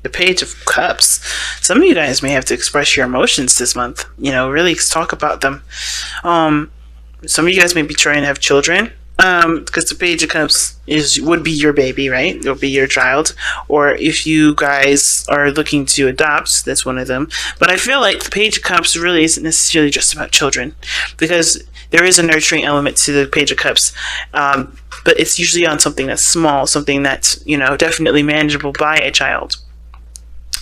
the Page of Cups. Some of you guys may have to express your emotions this month. Really talk about them. Some of you guys may be trying to have children. Because the Page of Cups would be your baby, right? It'll be your child. Or if you guys are looking to adopt, that's one of them. But I feel like the Page of Cups really isn't necessarily just about children, because there is a nurturing element to the Page of Cups. But it's usually on something that's small, something that's, definitely manageable by a child.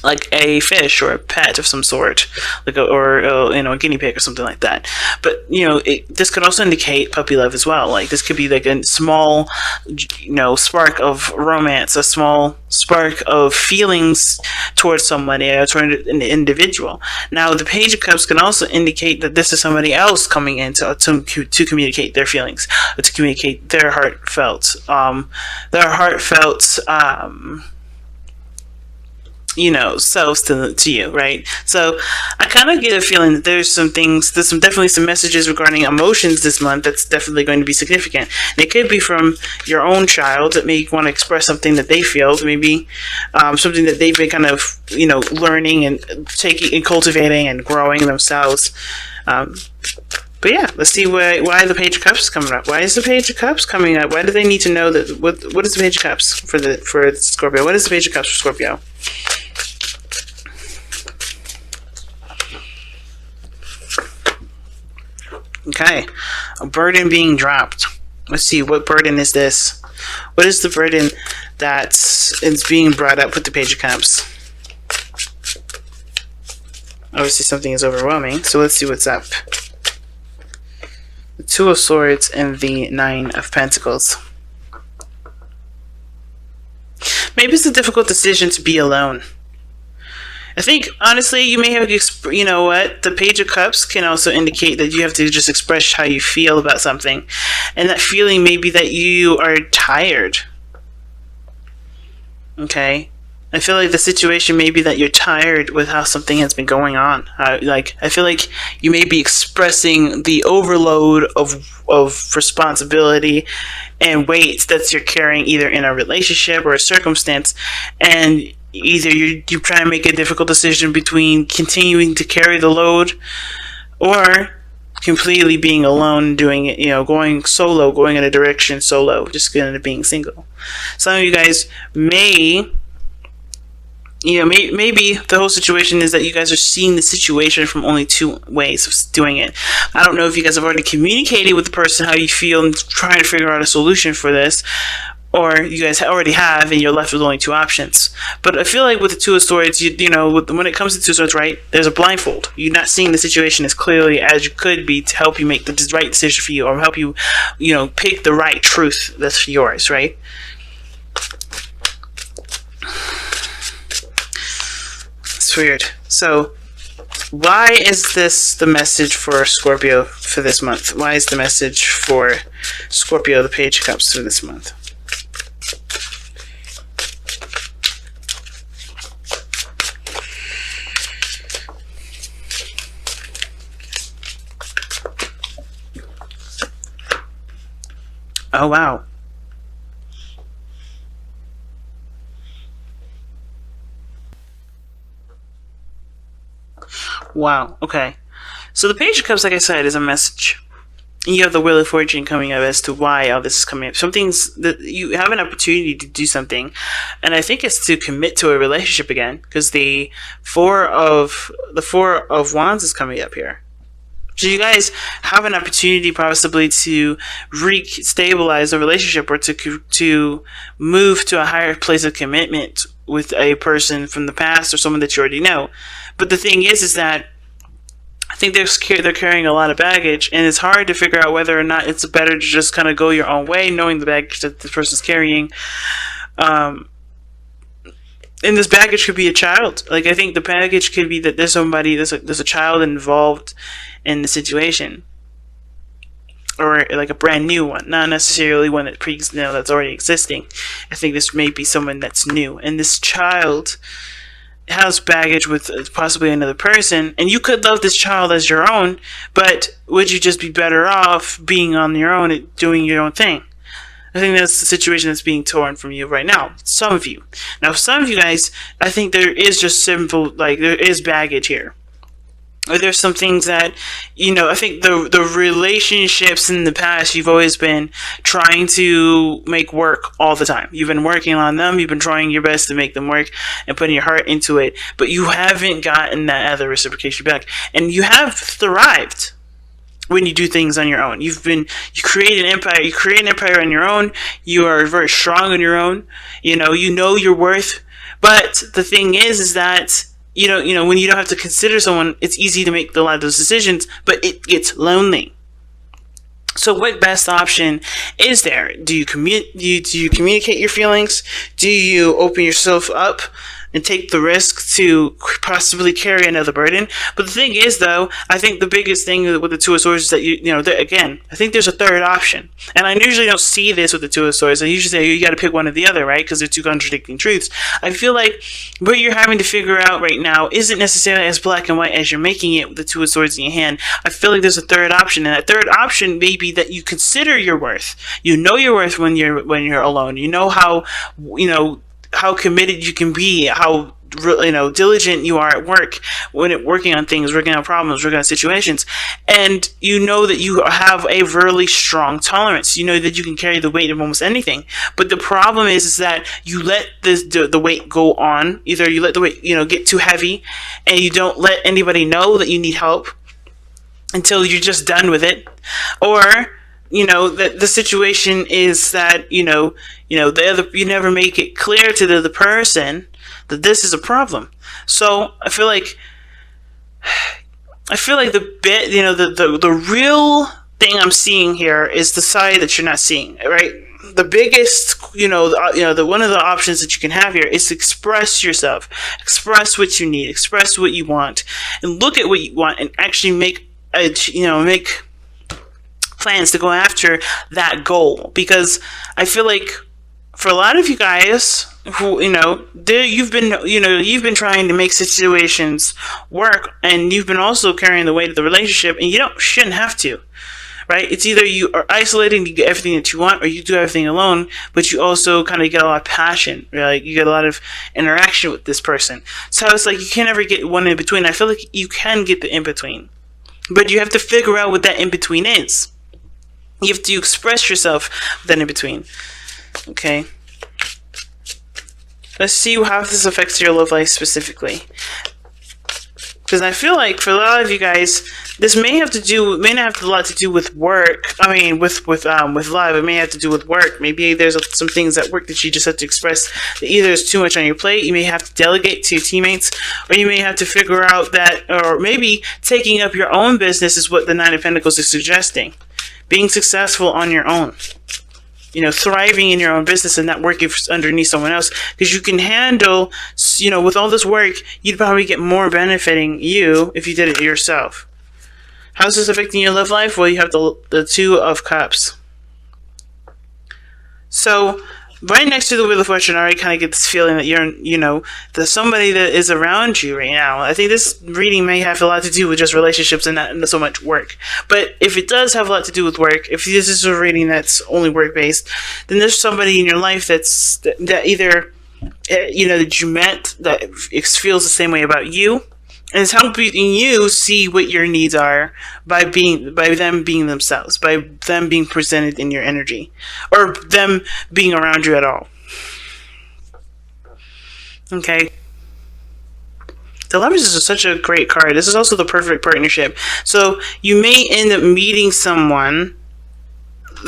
Like a fish or a pet of some sort, or a guinea pig or something like that. But this could also indicate puppy love as well. Like this could be like a small, spark of romance, a small spark of feelings towards somebody or toward an individual. Now, the Page of Cups can also indicate that this is somebody else coming in to communicate their feelings, to communicate their heartfelt, selves to you, right? So I kind of get a feeling that there's definitely some messages regarding emotions this month that's definitely going to be significant. And it could be from your own child that may want to express something that they feel, maybe something that they've been kind of, learning and taking and cultivating and growing themselves. But yeah, let's see why the Page of Cups is coming up. Why is the Page of Cups coming up? Why do they need to know that? What is the Page of Cups for Scorpio? What is the Page of Cups for Scorpio? Okay, a burden being dropped. Let's see, what burden is this? What is the burden that is being brought up with the Page of Cups? Obviously something is overwhelming, so let's see what's up. The Two of Swords and the Nine of Pentacles. Maybe it's a difficult decision to be alone. I think, honestly, you may have, the Page of Cups can also indicate that you have to just express how you feel about something. And that feeling may be that you are tired. Okay? I feel like the situation may be that you're tired with how something has been going on. I feel like you may be expressing the overload of responsibility and weight that you're carrying either in a relationship or a circumstance, and either you try to make a difficult decision between continuing to carry the load or completely being alone, doing it, going solo, going in a direction solo, just going to being single. Some of you guys may, maybe the whole situation is that you guys are seeing the situation from only two ways of doing it. I don't know if you guys have already communicated with the person how you feel and trying to figure out a solution for this, or you guys already have and you're left with only two options. But I feel like with the Two of Swords, when it comes to Two of Swords, right, there's a blindfold. You're not seeing the situation as clearly as you could be to help you make the right decision for you, or help you, pick the right truth that's yours, right? It's weird. So, why is this the message for Scorpio for this month? Why is the message for Scorpio, the Page of Cups, for this month? Oh, wow. Wow, okay. So the Page of Cups, like I said, is a message. You have the Wheel of Fortune coming up as to why all this is coming up. Something's that you have an opportunity to do something, and I think it's to commit to a relationship again, because the Four of Wands is coming up here. So you guys have an opportunity possibly to re-stabilize a relationship, or to move to a higher place of commitment with a person from the past or someone that you already know. But the thing is that I think they're carrying a lot of baggage, and it's hard to figure out whether or not it's better to just kind of go your own way, knowing the baggage that this person's carrying. And this baggage could be a child. Like, I think the baggage could be that there's a child involved in the situation, or like a brand new one, not necessarily one that that's already existing. I think this may be someone that's new, and this child has baggage with possibly another person, and you could love this child as your own, but would you just be better off being on your own and doing your own thing? I think that's the situation that's being torn from you right now. Some of you. Now, some of you guys, I think there is just simple, like, there is baggage here. Or there's some things that, I think the relationships in the past, you've always been trying to make work all the time. You've been working on them. You've been trying your best to make them work and putting your heart into it. But you haven't gotten that other reciprocation back. And you have thrived when you do things on your own. You create an empire. You create an empire on your own. You are very strong on your own. You know your worth. But the thing is that, when you don't have to consider someone, it's easy to make a lot of those decisions, but it gets lonely. So what best option is there? Do you communicate your feelings? Do you open yourself up and take the risk to possibly carry another burden? But the thing is, though, I think the biggest thing with the Two of Swords is that again, I think there's a third option. And I usually don't see this with the Two of Swords. I usually say you got to pick one or the other, right? Because they're two contradicting truths. I feel like what you're having to figure out right now isn't necessarily as black and white as you're making it with the Two of Swords in your hand. I feel like there's a third option, and that third option may be that you consider your worth. You know your worth when you're alone. You know how committed you can be, how diligent you are at work when working on things, working on problems, working on situations, and you know that you have a really strong tolerance. You know that you can carry the weight of almost anything. But the problem is that you let the weight go on. Either you let the weight get too heavy, and you don't let anybody know that you need help until you're just done with it, or that the situation is that you never make it clear to the other person that this is a problem. So I feel like the real thing I'm seeing here is the side that you're not seeing, right? The biggest, the one of the options that you can have here is to express yourself, express what you need, express what you want, and look at what you want, and actually make plans to go after that goal. Because I feel like for a lot of you guys who you've been trying to make situations work, and you've been also carrying the weight of the relationship, and shouldn't have to, right? It's either you are isolated and you get everything that you want, or you do everything alone, but you also kind of get a lot of passion, right? Like you get a lot of interaction with this person. So it's like you can't ever get one in between. I feel like you can get the in between, but you have to figure out what that in between is. You have to express yourself then in between. Okay. Let's see how this affects your love life specifically. Because I feel like for a lot of you guys, this may not have a lot to do with work. I mean, with love, it may have to do with work. Maybe there's some things at work that you just have to express that either is too much on your plate. You may have to delegate to your teammates, or you may have to figure out that, or maybe taking up your own business is what the Nine of Pentacles is suggesting. Being successful on your own, thriving in your own business and not working underneath someone else, because you can handle, with all this work, you'd probably get more benefiting you if you did it yourself. How's this affecting your love life? Well, you have the Two of Cups. So right next to the Wheel of Fortune, I already kind of get this feeling that you're, there's somebody that is around you right now. I think this reading may have a lot to do with just relationships and not so much work. But if it does have a lot to do with work, if this is a reading that's only work-based, then there's somebody in your life that either, that you met that feels the same way about you, and it's helping you see what your needs are by them being themselves, by them being presented in your energy, or them being around you at all. Okay. The Lovers is such a great card. This is also the perfect partnership. So you may end up meeting someone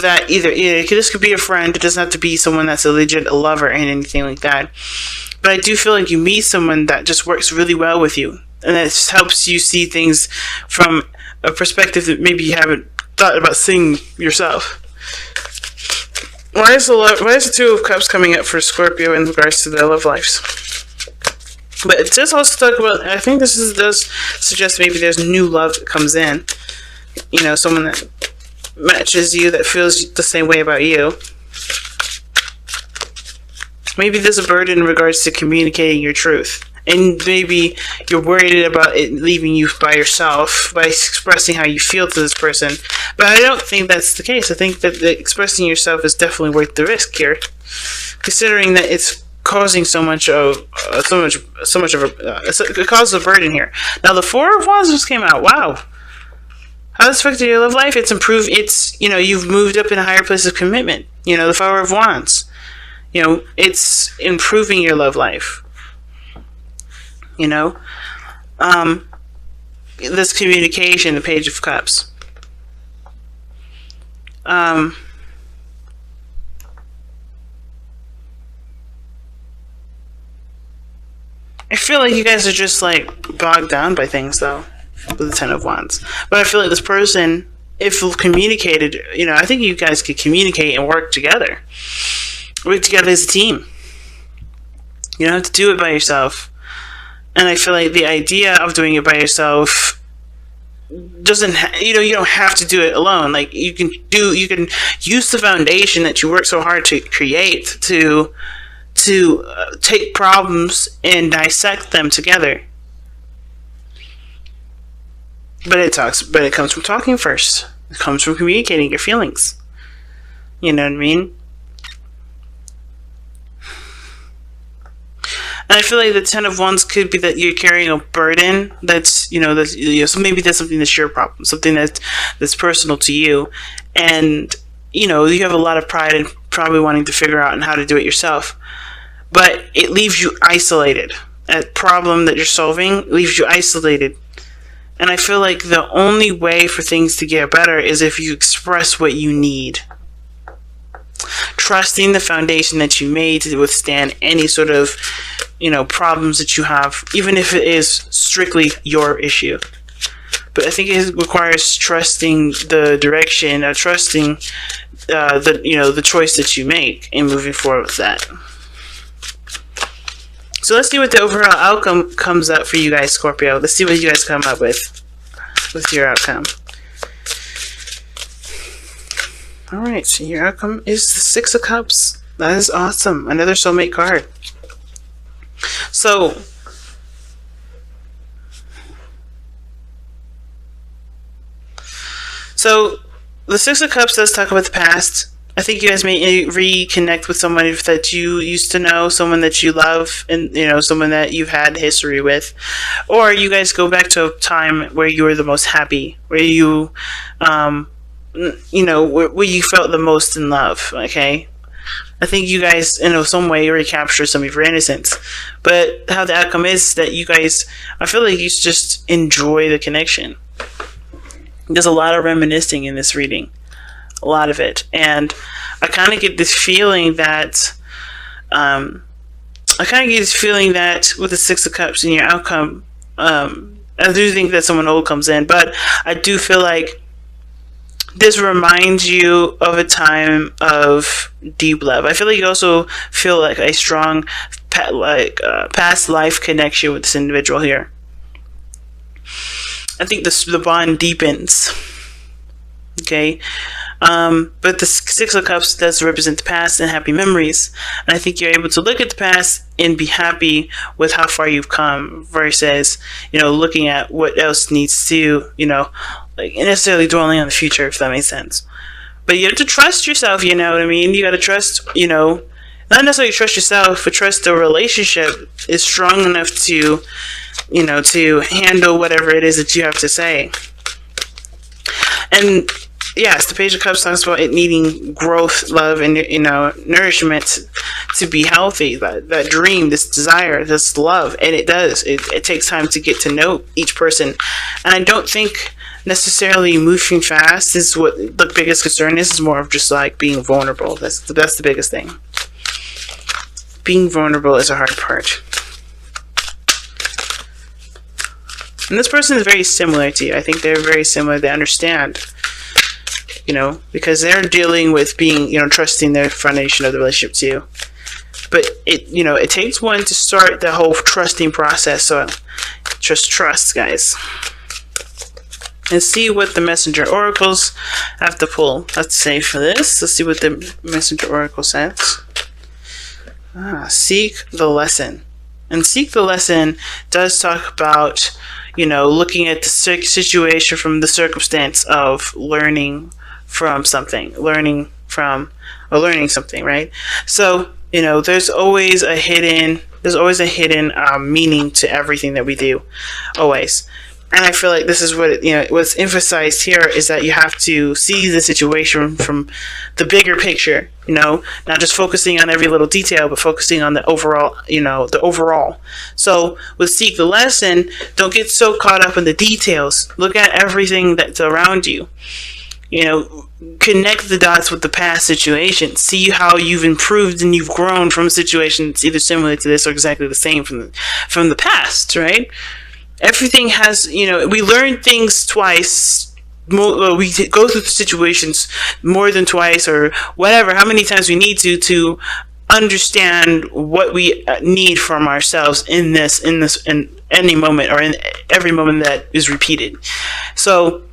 that this could be a friend. It doesn't have to be someone that's a legit lover and anything like that. But I do feel like you meet someone that just works really well with you, and that just helps you see things from a perspective that maybe you haven't thought about seeing yourself. Why is the Two of Cups coming up for Scorpio in regards to their love lives? But it does also talk about, I think this does suggest maybe there's new love that comes in. Someone that matches you, that feels the same way about you. Maybe there's a burden in regards to communicating your truth. And maybe you're worried about it leaving you by yourself by expressing how you feel to this person. But I don't think that's the case. I think that expressing yourself is definitely worth the risk here, considering that it's causing so much of it causes a burden here. Now the Four of Wands just came out. Wow. How it's affected your love life? It's improved. It's, you've moved up in a higher place of commitment. The Four of Wands. It's improving your love life. This communication, the Page of Cups. I feel like you guys are just like bogged down by things, though, with the Ten of Wands. But I feel like this person, if communicated, I think you guys could communicate and work together. Work together as a team. You don't have to do it by yourself. And I feel like the idea of doing it by yourself doesn't, you don't have to do it alone. Like you can use the foundation that you work so hard to create to take problems and dissect them together. But it comes from talking first. It comes from communicating your feelings. You know what I mean? And I feel like the Ten of Wands could be that you're carrying a burden that's, so maybe that's something that's your problem, something that's personal to you. And, you have a lot of pride in probably wanting to figure out how to do it yourself. But it leaves you isolated. That problem that you're solving leaves you isolated. And I feel like the only way for things to get better is if you express what you need. Trusting the foundation that you made to withstand any sort of, problems that you have, even if it is strictly your issue. But I think it requires trusting the direction, trusting the choice that you make and moving forward with that. So let's see what the overall outcome comes up for you guys, Scorpio. Let's see what you guys come up with your outcome. Alright, so your outcome is the Six of Cups. That is awesome. Another soulmate card. So, the Six of Cups does talk about the past. I think you guys may reconnect with someone that you used to know, someone that you love, and someone that you've had history with, or you guys go back to a time where you were the most happy, where you, where you felt the most in love. Okay, I think you guys, some way recapture some of your innocence. But how the outcome is that you guys, I feel like you just enjoy the connection. There's a lot of reminiscing in this reading. A lot of it. And I kind of get this feeling that with the Six of Cups in your outcome, I do think that someone old comes in, but I do feel like this reminds you of a time of deep love. I feel like you also feel like a strong past life connection with this individual here. I think the bond deepens. Okay, but the Six of Cups does represent the past and happy memories, and I think you're able to look at the past and be happy with how far you've come versus looking at what else needs to like necessarily dwelling on the future, if that makes sense. But you have to trust yourself. You know what I mean? You got to trust. Not necessarily trust yourself, but trust the relationship is strong enough to to handle whatever it is that you have to say. And yes, the Page of Cups talks about it needing growth, love, and nourishment to be healthy. That dream, this desire, this love, and it does. It takes time to get to know each person, and I don't think necessarily moving fast is what the biggest concern is. It's more of just like being vulnerable. That's the biggest thing. Being vulnerable is a hard part. And this person is very similar to you. I think they're very similar. They understand, because they're dealing with being, trusting their foundation of the relationship too. But it takes one to start the whole trusting process. So just trust, guys. And see what the messenger oracles have to say for this. Let's see what the messenger oracle says. Seek the lesson. And seek the lesson does talk about, looking at the situation from the circumstance of learning from something, learning something, right? So, there's always a hidden meaning to everything that we do, always. And I feel like this is what what's emphasized here is that you have to see the situation from the bigger picture. Not just focusing on every little detail, but focusing on the overall. The overall. So with seek the lesson, don't get so caught up in the details. Look at everything that's around you. Connect the dots with the past situation. See how you've improved and you've grown from a situation that's either similar to this or exactly the same from the past, right? Everything has, we learn things twice. We go through situations more than twice or whatever, how many times we need to understand what we need from ourselves in any moment or in every moment that is repeated. So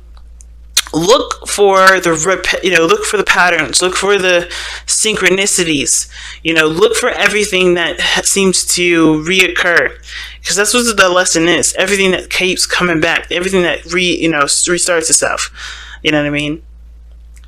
look for look for the patterns, look for the synchronicities, look for everything that seems to reoccur, because that's what the lesson is. Everything that keeps coming back, everything that restarts itself. You know what I mean?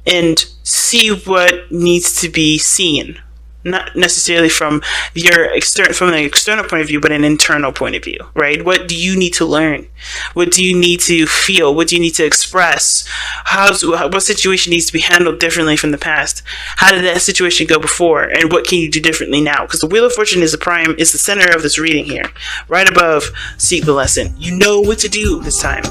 And see what needs to be seen. Not necessarily from the external point of view, but an internal point of view, right? What do you need to learn? What do you need to feel? What do you need to express? What situation needs to be handled differently from the past? How did that situation go before? And what can you do differently now? Because the Wheel of Fortune is the center of this reading here, right above seek the lesson. You know what to do this time.